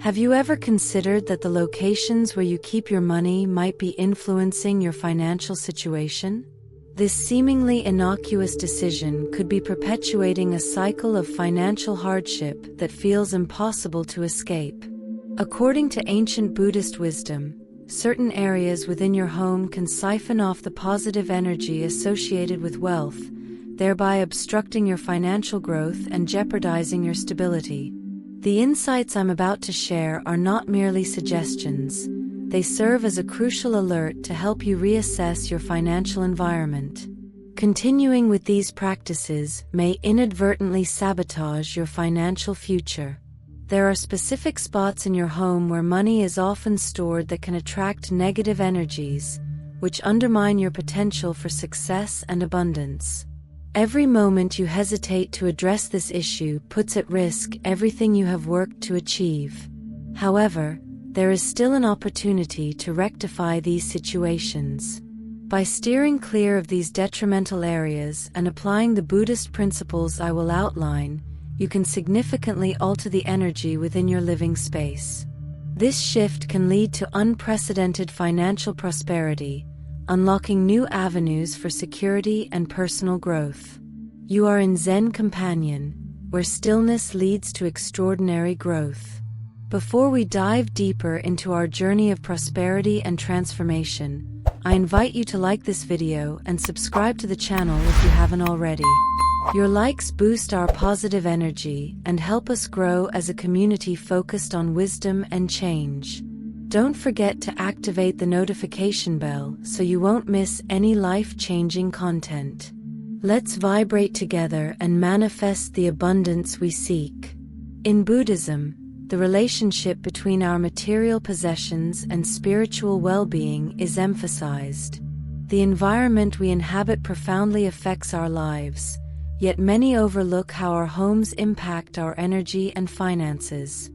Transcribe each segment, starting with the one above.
Have you ever considered that the locations where you keep your money might be influencing your financial situation? This seemingly innocuous decision could be perpetuating a cycle of financial hardship that feels impossible to escape. According to ancient Buddhist wisdom, certain areas within your home can siphon off the positive energy associated with wealth, thereby obstructing your financial growth and jeopardizing your stability. The insights I'm about to share are not merely suggestions. They serve as a crucial alert to help you reassess your financial environment. Continuing with these practices may inadvertently sabotage your financial future. There are specific spots in your home where money is often stored that can attract negative energies, which undermine your potential for success and abundance. Every moment you hesitate to address this issue puts at risk everything you have worked to achieve. However, there is still an opportunity to rectify these situations. By steering clear of these detrimental areas and applying the Buddhist principles I will outline, you can significantly alter the energy within your living space. This shift can lead to unprecedented financial prosperity, unlocking new avenues for security and personal growth. You are in Zen Companion, where stillness leads to extraordinary growth. Before we dive deeper into our journey of prosperity and transformation, I invite you to like this video and subscribe to the channel if you haven't already. Your likes boost our positive energy and help us grow as a community focused on wisdom and change. Don't forget to activate the notification bell so you won't miss any life-changing content. Let's vibrate together and manifest the abundance we seek. In Buddhism, the relationship between our material possessions and spiritual well-being is emphasized. The environment we inhabit profoundly affects our lives, yet many overlook how our homes impact our energy and finances.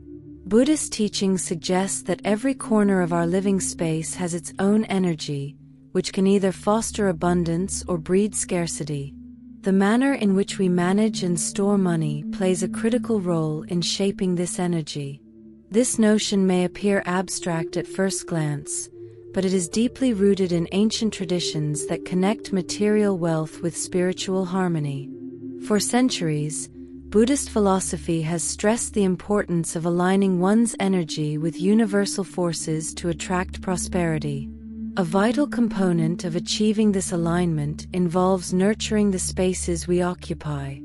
Buddhist teachings suggest that every corner of our living space has its own energy, which can either foster abundance or breed scarcity. The manner in which we manage and store money plays a critical role in shaping this energy. This notion may appear abstract at first glance, but it is deeply rooted in ancient traditions that connect material wealth with spiritual harmony. For centuries, Buddhist philosophy has stressed the importance of aligning one's energy with universal forces to attract prosperity. A vital component of achieving this alignment involves nurturing the spaces we occupy.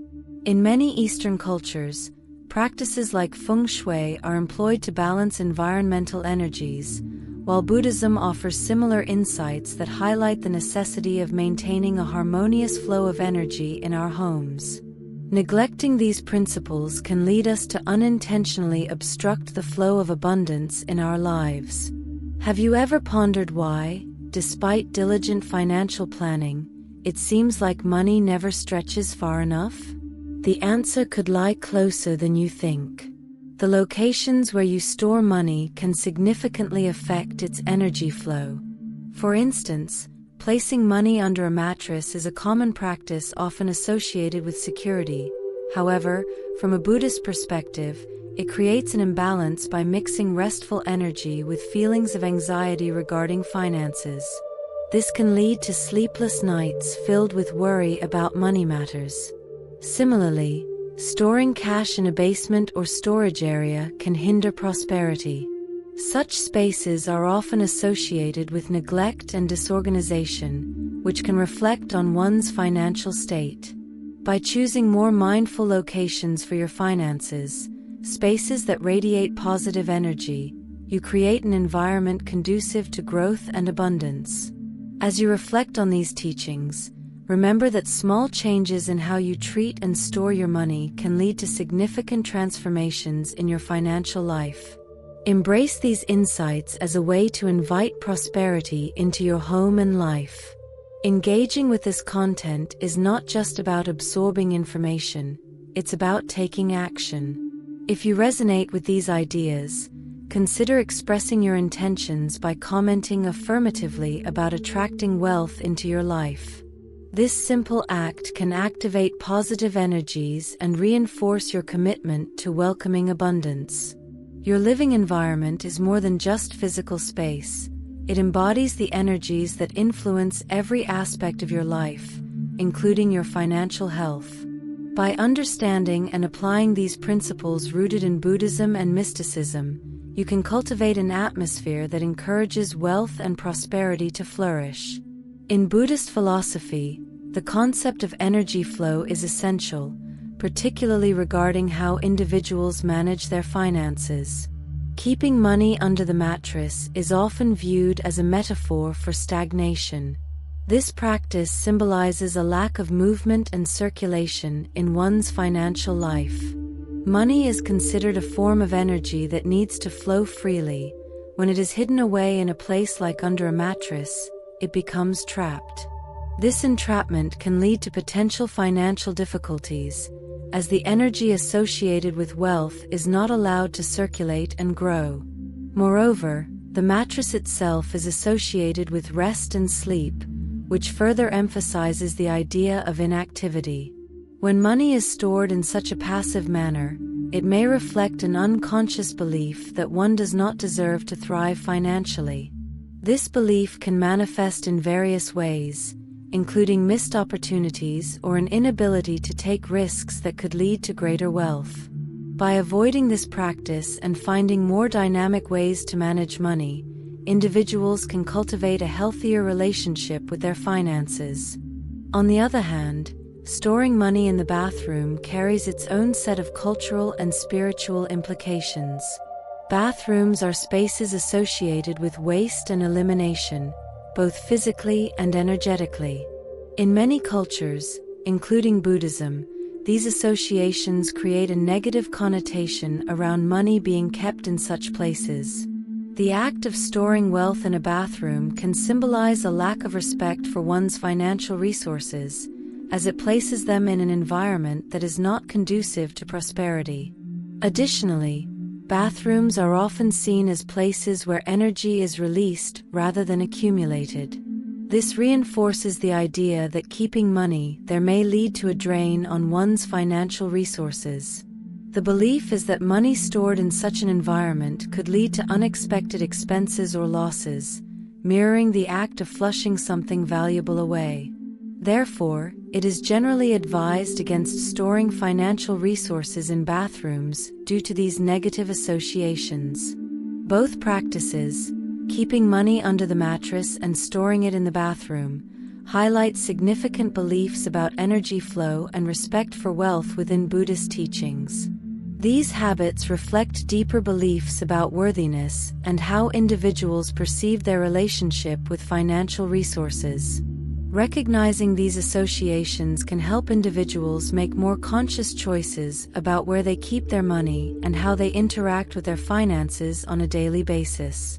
In many Eastern cultures, practices like feng shui are employed to balance environmental energies, while Buddhism offers similar insights that highlight the necessity of maintaining a harmonious flow of energy in our homes. Neglecting these principles can lead us to unintentionally obstruct the flow of abundance in our lives. Have you ever pondered why, despite diligent financial planning, it seems like money never stretches far enough? The answer could lie closer than you think. The locations where you store money can significantly affect its energy flow. For instance, placing money under a mattress is a common practice often associated with security. However, from a Buddhist perspective, it creates an imbalance by mixing restful energy with feelings of anxiety regarding finances. This can lead to sleepless nights filled with worry about money matters. Similarly, storing cash in a basement or storage area can hinder prosperity. Such spaces are often associated with neglect and disorganization, which can reflect on one's financial state. By choosing more mindful locations for your finances, spaces that radiate positive energy, you create an environment conducive to growth and abundance. As you reflect on these teachings, remember that small changes in how you treat and store your money can lead to significant transformations in your financial life. Embrace these insights as a way to invite prosperity into your home and life. Engaging with this content is not just about absorbing information, it's about taking action. If you resonate with these ideas, consider expressing your intentions by commenting affirmatively about attracting wealth into your life. This simple act can activate positive energies and reinforce your commitment to welcoming abundance. Your living environment is more than just physical space. It embodies the energies that influence every aspect of your life, including your financial health. By understanding and applying these principles rooted in Buddhism and mysticism, you can cultivate an atmosphere that encourages wealth and prosperity to flourish. In Buddhist philosophy, the concept of energy flow is essential, particularly regarding how individuals manage their finances. Keeping money under the mattress is often viewed as a metaphor for stagnation. This practice symbolizes a lack of movement and circulation in one's financial life. Money is considered a form of energy that needs to flow freely. When it is hidden away in a place like under a mattress, it becomes trapped. This entrapment can lead to potential financial difficulties, as the energy associated with wealth is not allowed to circulate and grow. Moreover, the mattress itself is associated with rest and sleep, which further emphasizes the idea of inactivity. When money is stored in such a passive manner, it may reflect an unconscious belief that one does not deserve to thrive financially. This belief can manifest in various ways, including missed opportunities or an inability to take risks that could lead to greater wealth. By avoiding this practice and finding more dynamic ways to manage money, individuals can cultivate a healthier relationship with their finances. On the other hand, storing money in the bathroom carries its own set of cultural and spiritual implications. Bathrooms are spaces associated with waste and elimination, both physically and energetically. In many cultures, including Buddhism, these associations create a negative connotation around money being kept in such places. The act of storing wealth in a bathroom can symbolize a lack of respect for one's financial resources, as it places them in an environment that is not conducive to prosperity. Additionally, bathrooms are often seen as places where energy is released rather than accumulated. This reinforces the idea that keeping money there may lead to a drain on one's financial resources. The belief is that money stored in such an environment could lead to unexpected expenses or losses, mirroring the act of flushing something valuable away. Therefore, it is generally advised against storing financial resources in bathrooms due to these negative associations. Both practices, keeping money under the mattress and storing it in the bathroom, highlight significant beliefs about energy flow and respect for wealth within Buddhist teachings. These habits reflect deeper beliefs about worthiness and how individuals perceive their relationship with financial resources. Recognizing these associations can help individuals make more conscious choices about where they keep their money and how they interact with their finances on a daily basis.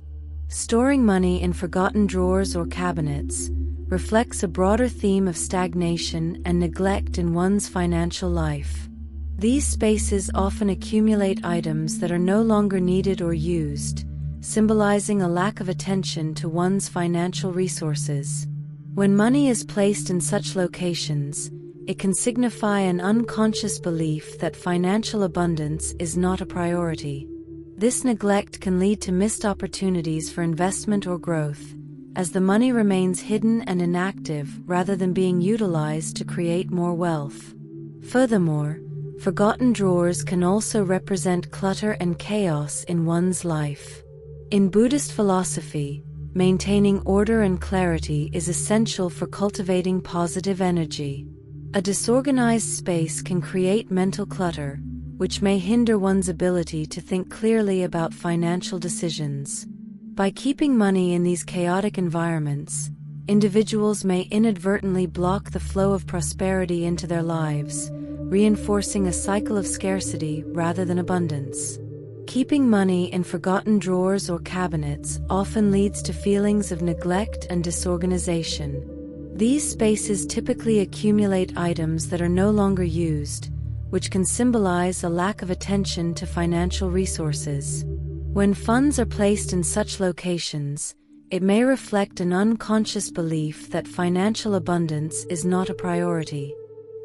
Storing money in forgotten drawers or cabinets reflects a broader theme of stagnation and neglect in one's financial life. These spaces often accumulate items that are no longer needed or used, symbolizing a lack of attention to one's financial resources. When money is placed in such locations, it can signify an unconscious belief that financial abundance is not a priority. This neglect can lead to missed opportunities for investment or growth, as the money remains hidden and inactive rather than being utilized to create more wealth. Furthermore, forgotten drawers can also represent clutter and chaos in one's life. In Buddhist philosophy, maintaining order and clarity is essential for cultivating positive energy. A disorganized space can create mental clutter, which may hinder one's ability to think clearly about financial decisions. By keeping money in these chaotic environments, individuals may inadvertently block the flow of prosperity into their lives, reinforcing a cycle of scarcity rather than abundance. Keeping money in forgotten drawers or cabinets often leads to feelings of neglect and disorganization. These spaces typically accumulate items that are no longer used, which can symbolize a lack of attention to financial resources. When funds are placed in such locations, it may reflect an unconscious belief that financial abundance is not a priority.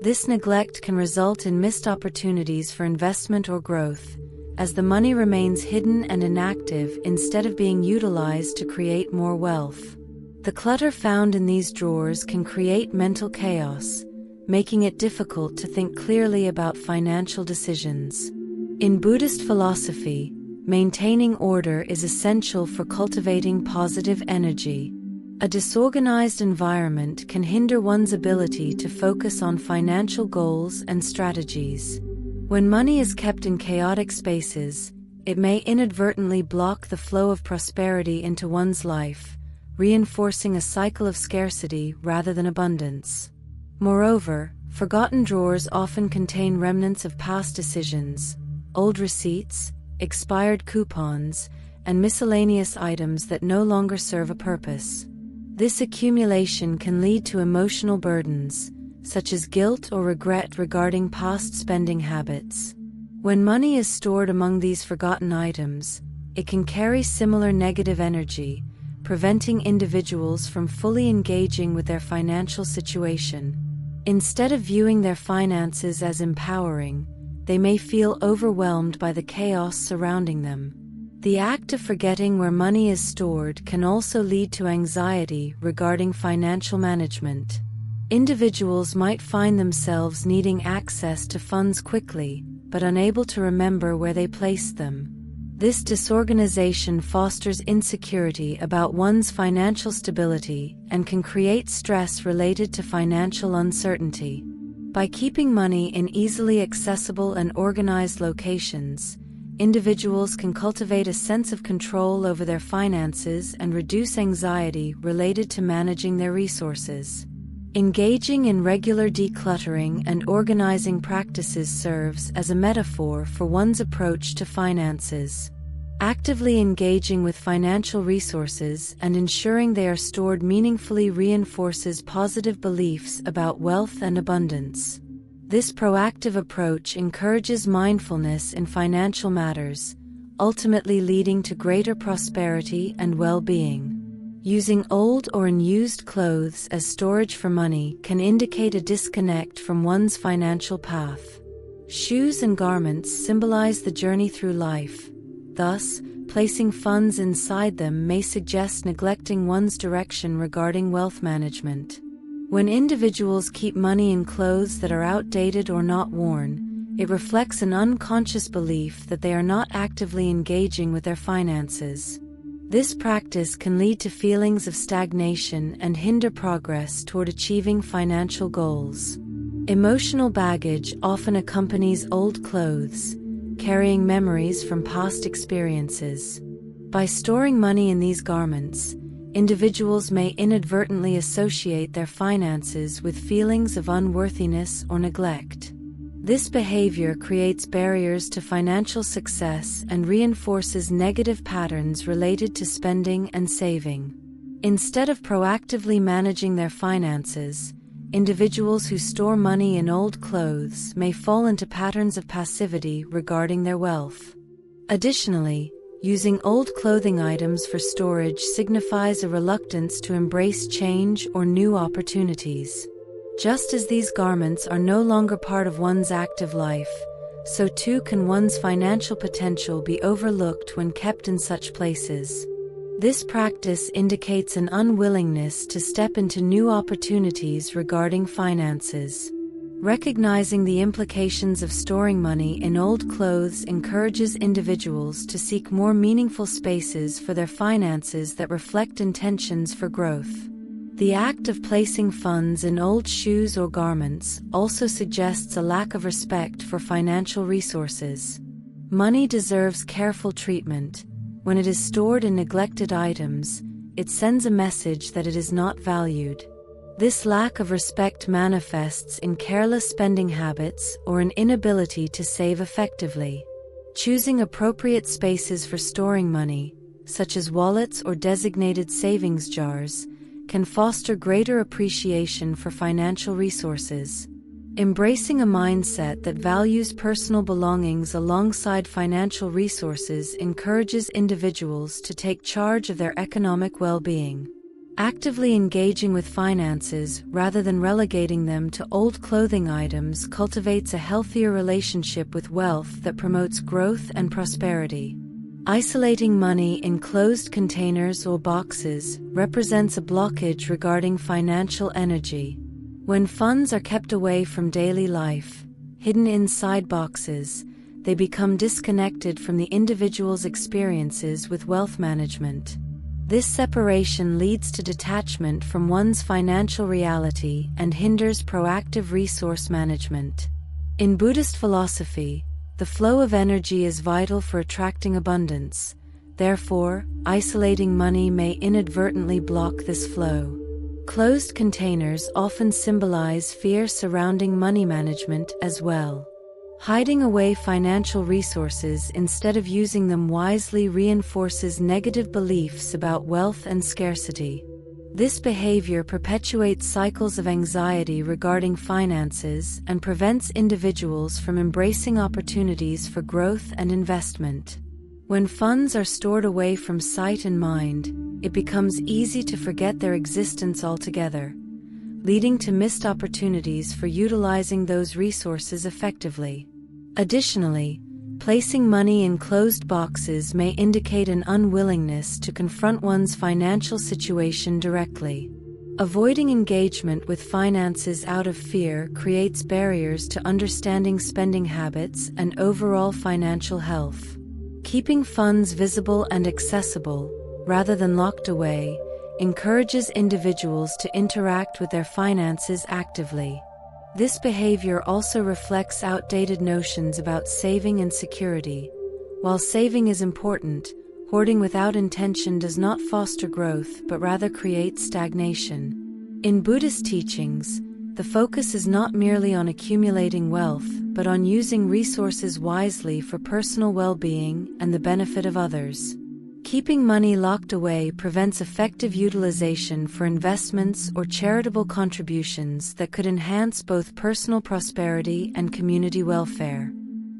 This neglect can result in missed opportunities for investment or growth, as the money remains hidden and inactive instead of being utilized to create more wealth. The clutter found in these drawers can create mental chaos, making it difficult to think clearly about financial decisions. In Buddhist philosophy, maintaining order is essential for cultivating positive energy. A disorganized environment can hinder one's ability to focus on financial goals and strategies. When money is kept in chaotic spaces, it may inadvertently block the flow of prosperity into one's life, reinforcing a cycle of scarcity rather than abundance. Moreover, forgotten drawers often contain remnants of past decisions, old receipts, expired coupons, and miscellaneous items that no longer serve a purpose. This accumulation can lead to emotional burdens, such as guilt or regret regarding past spending habits. When money is stored among these forgotten items, it can carry similar negative energy, preventing individuals from fully engaging with their financial situation. Instead of viewing their finances as empowering, they may feel overwhelmed by the chaos surrounding them. The act of forgetting where money is stored can also lead to anxiety regarding financial management. Individuals might find themselves needing access to funds quickly, but unable to remember where they placed them. This disorganization fosters insecurity about one's financial stability and can create stress related to financial uncertainty. By keeping money in easily accessible and organized locations, individuals can cultivate a sense of control over their finances and reduce anxiety related to managing their resources. Engaging in regular decluttering and organizing practices serves as a metaphor for one's approach to finances. Actively engaging with financial resources and ensuring they are stored meaningfully reinforces positive beliefs about wealth and abundance. This proactive approach encourages mindfulness in financial matters, ultimately leading to greater prosperity and well-being. Using old or unused clothes as storage for money can indicate a disconnect from one's financial path. Shoes and garments symbolize the journey through life. Thus, placing funds inside them may suggest neglecting one's direction regarding wealth management. When individuals keep money in clothes that are outdated or not worn, it reflects an unconscious belief that they are not actively engaging with their finances. This practice can lead to feelings of stagnation and hinder progress toward achieving financial goals. Emotional baggage often accompanies old clothes, carrying memories from past experiences. By storing money in these garments, individuals may inadvertently associate their finances with feelings of unworthiness or neglect. This behavior creates barriers to financial success and reinforces negative patterns related to spending and saving. Instead of proactively managing their finances, individuals who store money in old clothes may fall into patterns of passivity regarding their wealth. Additionally, using old clothing items for storage signifies a reluctance to embrace change or new opportunities. Just as these garments are no longer part of one's active life, so too can one's financial potential be overlooked when kept in such places. This practice indicates an unwillingness to step into new opportunities regarding finances. Recognizing the implications of storing money in old clothes encourages individuals to seek more meaningful spaces for their finances that reflect intentions for growth. The act of placing funds in old shoes or garments also suggests a lack of respect for financial resources. Money deserves careful treatment. When it is stored in neglected items, it sends a message that it is not valued. This lack of respect manifests in careless spending habits or an inability to save effectively. Choosing appropriate spaces for storing money, such as wallets or designated savings jars, can foster greater appreciation for financial resources. Embracing a mindset that values personal belongings alongside financial resources encourages individuals to take charge of their economic well-being. Actively engaging with finances rather than relegating them to old clothing items cultivates a healthier relationship with wealth that promotes growth and prosperity. Isolating money in closed containers or boxes represents a blockage regarding financial energy. When funds are kept away from daily life, hidden inside boxes, they become disconnected from the individual's experiences with wealth management. This separation leads to detachment from one's financial reality and hinders proactive resource management. In Buddhist philosophy, the flow of energy is vital for attracting abundance. Therefore, isolating money may inadvertently block this flow. Closed containers often symbolize fear surrounding money management as well. Hiding away financial resources instead of using them wisely reinforces negative beliefs about wealth and scarcity. This behavior perpetuates cycles of anxiety regarding finances and prevents individuals from embracing opportunities for growth and investment. When funds are stored away from sight and mind, it becomes easy to forget their existence altogether, leading to missed opportunities for utilizing those resources effectively. Additionally, placing money in closed boxes may indicate an unwillingness to confront one's financial situation directly. Avoiding engagement with finances out of fear creates barriers to understanding spending habits and overall financial health. Keeping funds visible and accessible, rather than locked away, encourages individuals to interact with their finances actively. This behavior also reflects outdated notions about saving and security. While saving is important, hoarding without intention does not foster growth but rather creates stagnation. In Buddhist teachings, the focus is not merely on accumulating wealth, but on using resources wisely for personal well-being and the benefit of others. Keeping money locked away prevents effective utilization for investments or charitable contributions that could enhance both personal prosperity and community welfare.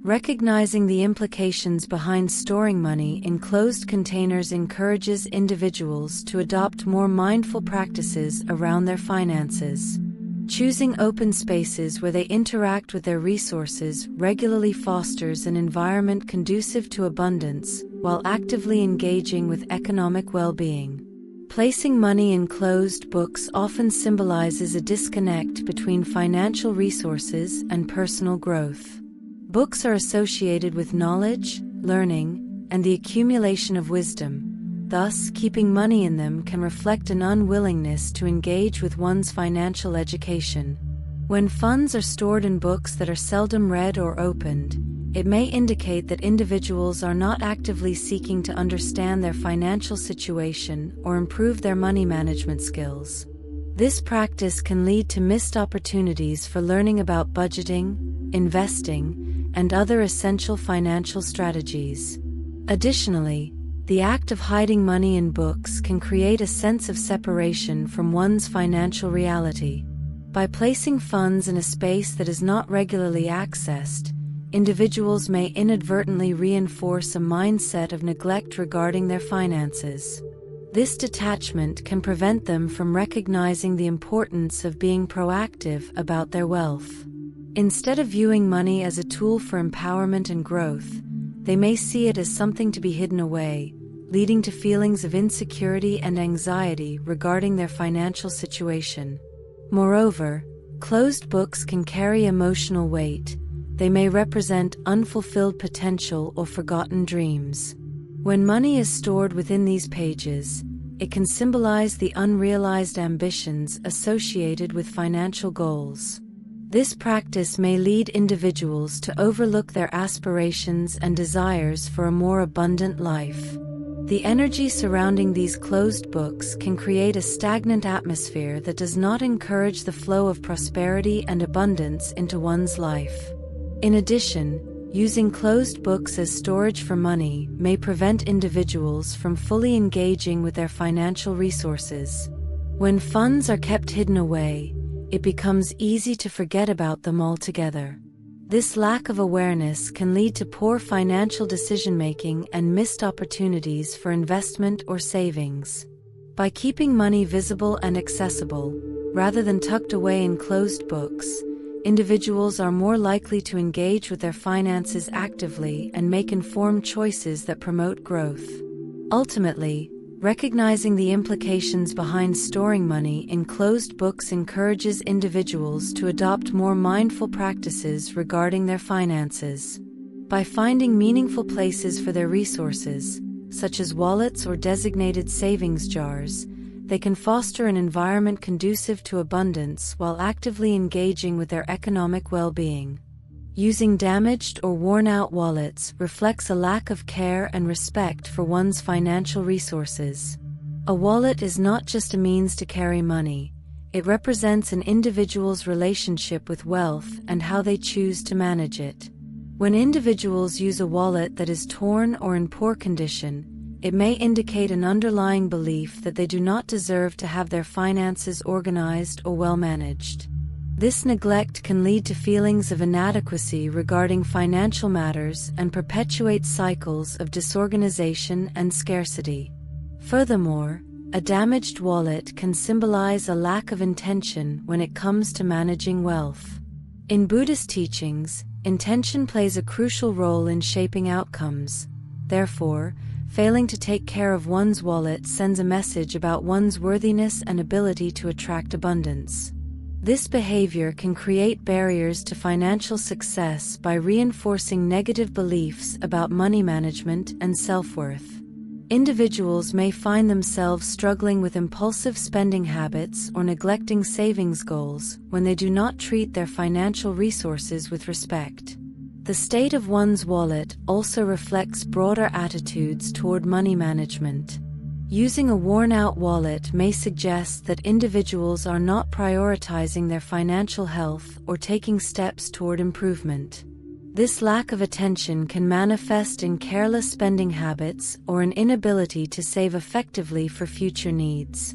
Recognizing the implications behind storing money in closed containers encourages individuals to adopt more mindful practices around their finances. Choosing open spaces where they interact with their resources regularly fosters an environment conducive to abundance, while actively engaging with economic well-being. Placing money in closed books often symbolizes a disconnect between financial resources and personal growth. Books are associated with knowledge, learning, and the accumulation of wisdom. Thus, keeping money in them can reflect an unwillingness to engage with one's financial education. When funds are stored in books that are seldom read or opened, it may indicate that individuals are not actively seeking to understand their financial situation or improve their money management skills. This practice can lead to missed opportunities for learning about budgeting, investing, and other essential financial strategies. Additionally, the act of hiding money in books can create a sense of separation from one's financial reality. By placing funds in a space that is not regularly accessed, individuals may inadvertently reinforce a mindset of neglect regarding their finances. This detachment can prevent them from recognizing the importance of being proactive about their wealth. Instead of viewing money as a tool for empowerment and growth, they may see it as something to be hidden away, leading to feelings of insecurity and anxiety regarding their financial situation. Moreover, closed books can carry emotional weight. They may represent unfulfilled potential or forgotten dreams. When money is stored within these pages, it can symbolize the unrealized ambitions associated with financial goals. This practice may lead individuals to overlook their aspirations and desires for a more abundant life. The energy surrounding these closed books can create a stagnant atmosphere that does not encourage the flow of prosperity and abundance into one's life. In addition, using closed books as storage for money may prevent individuals from fully engaging with their financial resources. When funds are kept hidden away, it becomes easy to forget about them altogether. This lack of awareness can lead to poor financial decision-making and missed opportunities for investment or savings. By keeping money visible and accessible, rather than tucked away in closed books, individuals are more likely to engage with their finances actively and make informed choices that promote growth. Ultimately, recognizing the implications behind storing money in closed books encourages individuals to adopt more mindful practices regarding their finances. By finding meaningful places for their resources, such as wallets or designated savings jars, they can foster an environment conducive to abundance while actively engaging with their economic well-being. Using damaged or worn-out wallets reflects a lack of care and respect for one's financial resources. A wallet is not just a means to carry money, it represents an individual's relationship with wealth and how they choose to manage it. When individuals use a wallet that is torn or in poor condition, it may indicate an underlying belief that they do not deserve to have their finances organized or well managed. This neglect can lead to feelings of inadequacy regarding financial matters and perpetuate cycles of disorganization and scarcity. Furthermore, a damaged wallet can symbolize a lack of intention when it comes to managing wealth. In Buddhist teachings, intention plays a crucial role in shaping outcomes. Therefore, failing to take care of one's wallet sends a message about one's worthiness and ability to attract abundance. This behavior can create barriers to financial success by reinforcing negative beliefs about money management and self-worth. Individuals may find themselves struggling with impulsive spending habits or neglecting savings goals when they do not treat their financial resources with respect. The state of one's wallet also reflects broader attitudes toward money management. Using a worn-out wallet may suggest that individuals are not prioritizing their financial health or taking steps toward improvement. This lack of attention can manifest in careless spending habits or an inability to save effectively for future needs.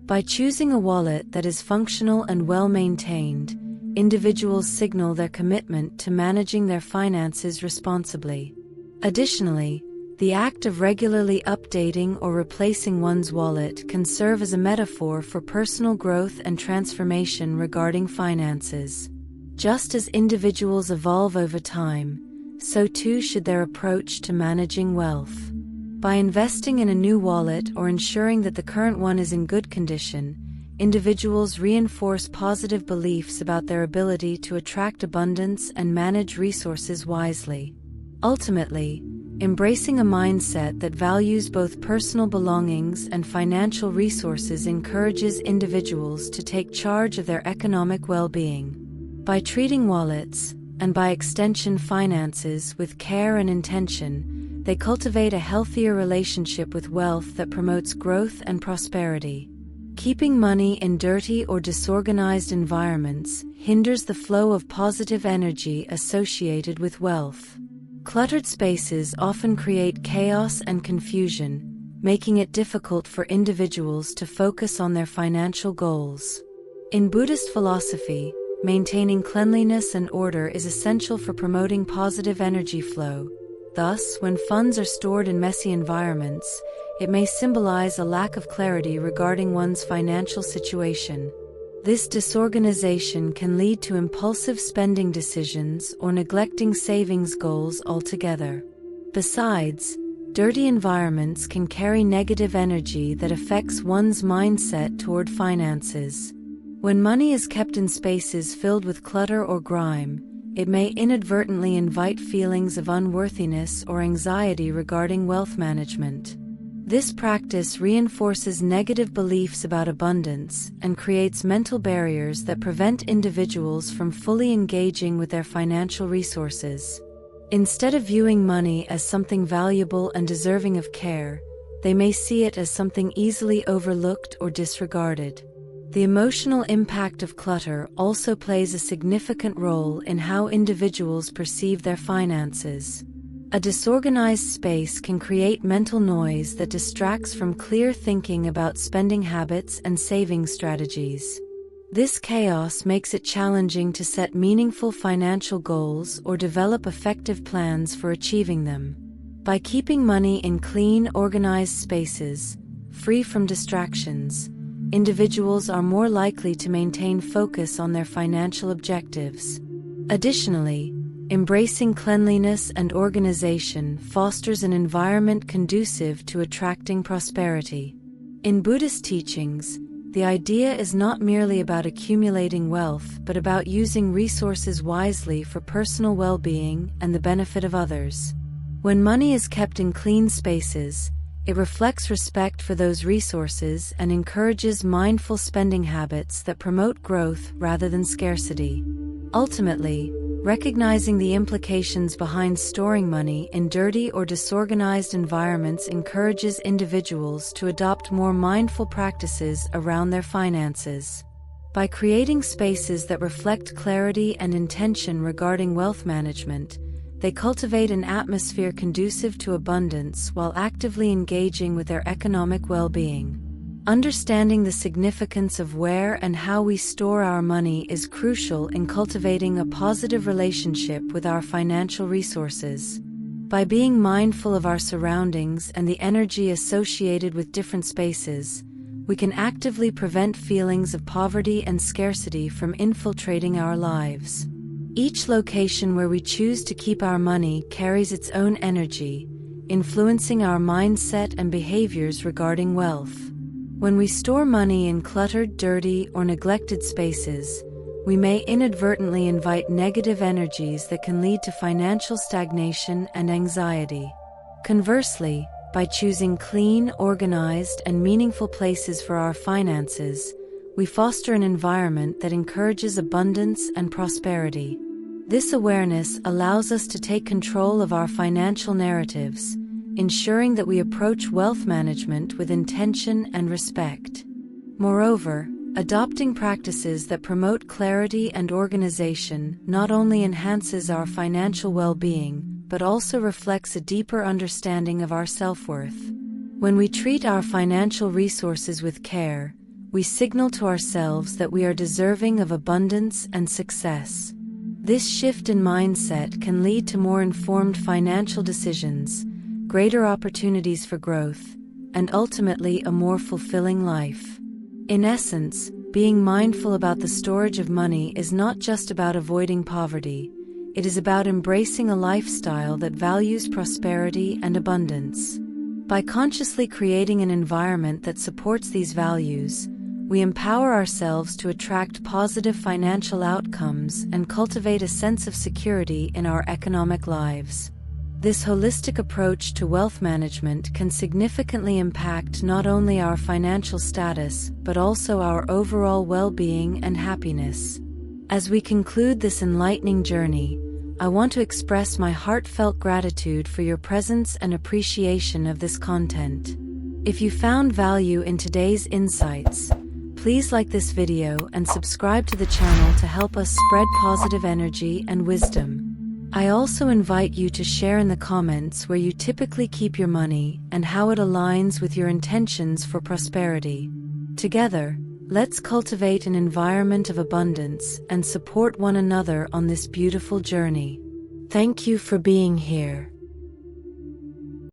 By choosing a wallet that is functional and well-maintained, individuals signal their commitment to managing their finances responsibly. Additionally, the act of regularly updating or replacing one's wallet can serve as a metaphor for personal growth and transformation regarding finances. Just as individuals evolve over time, so too should their approach to managing wealth. By investing in a new wallet or ensuring that the current one is in good condition, individuals reinforce positive beliefs about their ability to attract abundance and manage resources wisely. Ultimately, embracing a mindset that values both personal belongings and financial resources encourages individuals to take charge of their economic well-being. By treating wallets, and by extension finances, with care and intention, they cultivate a healthier relationship with wealth that promotes growth and prosperity. Keeping money in dirty or disorganized environments hinders the flow of positive energy associated with wealth. Cluttered spaces often create chaos and confusion, making it difficult for individuals to focus on their financial goals. In Buddhist philosophy, maintaining cleanliness and order is essential for promoting positive energy flow. Thus, when funds are stored in messy environments, it may symbolize a lack of clarity regarding one's financial situation. This disorganization can lead to impulsive spending decisions or neglecting savings goals altogether. Besides, dirty environments can carry negative energy that affects one's mindset toward finances. When money is kept in spaces filled with clutter or grime, it may inadvertently invite feelings of unworthiness or anxiety regarding wealth management. This practice reinforces negative beliefs about abundance and creates mental barriers that prevent individuals from fully engaging with their financial resources. Instead of viewing money as something valuable and deserving of care, they may see it as something easily overlooked or disregarded. The emotional impact of clutter also plays a significant role in how individuals perceive their finances. A disorganized space can create mental noise that distracts from clear thinking about spending habits and saving strategies. This chaos makes it challenging to set meaningful financial goals or develop effective plans for achieving them. By keeping money in clean, organized spaces, free from distractions, individuals are more likely to maintain focus on their financial objectives. Additionally, embracing cleanliness and organization fosters an environment conducive to attracting prosperity. In Buddhist teachings, the idea is not merely about accumulating wealth but about using resources wisely for personal well-being and the benefit of others. When money is kept in clean spaces, it reflects respect for those resources and encourages mindful spending habits that promote growth rather than scarcity. Ultimately, recognizing the implications behind storing money in dirty or disorganized environments encourages individuals to adopt more mindful practices around their finances. By creating spaces that reflect clarity and intention regarding wealth management, they cultivate an atmosphere conducive to abundance while actively engaging with their economic well-being. Understanding the significance of where and how we store our money is crucial in cultivating a positive relationship with our financial resources. By being mindful of our surroundings and the energy associated with different spaces, we can actively prevent feelings of poverty and scarcity from infiltrating our lives. Each location where we choose to keep our money carries its own energy, influencing our mindset and behaviors regarding wealth. When we store money in cluttered, dirty, or neglected spaces, we may inadvertently invite negative energies that can lead to financial stagnation and anxiety. Conversely, by choosing clean, organized, and meaningful places for our finances, we foster an environment that encourages abundance and prosperity. This awareness allows us to take control of our financial narratives, ensuring that we approach wealth management with intention and respect. Moreover, adopting practices that promote clarity and organization not only enhances our financial well-being, but also reflects a deeper understanding of our self-worth. When we treat our financial resources with care, we signal to ourselves that we are deserving of abundance and success. This shift in mindset can lead to more informed financial decisions, greater opportunities for growth, and ultimately a more fulfilling life. In essence, being mindful about the storage of money is not just about avoiding poverty, it is about embracing a lifestyle that values prosperity and abundance. By consciously creating an environment that supports these values, we empower ourselves to attract positive financial outcomes and cultivate a sense of security in our economic lives. This holistic approach to wealth management can significantly impact not only our financial status, but also our overall well-being and happiness. As we conclude this enlightening journey, I want to express my heartfelt gratitude for your presence and appreciation of this content. If you found value in today's insights, please like this video and subscribe to the channel to help us spread positive energy and wisdom. I also invite you to share in the comments where you typically keep your money and how it aligns with your intentions for prosperity. Together, let's cultivate an environment of abundance and support one another on this beautiful journey. Thank you for being here.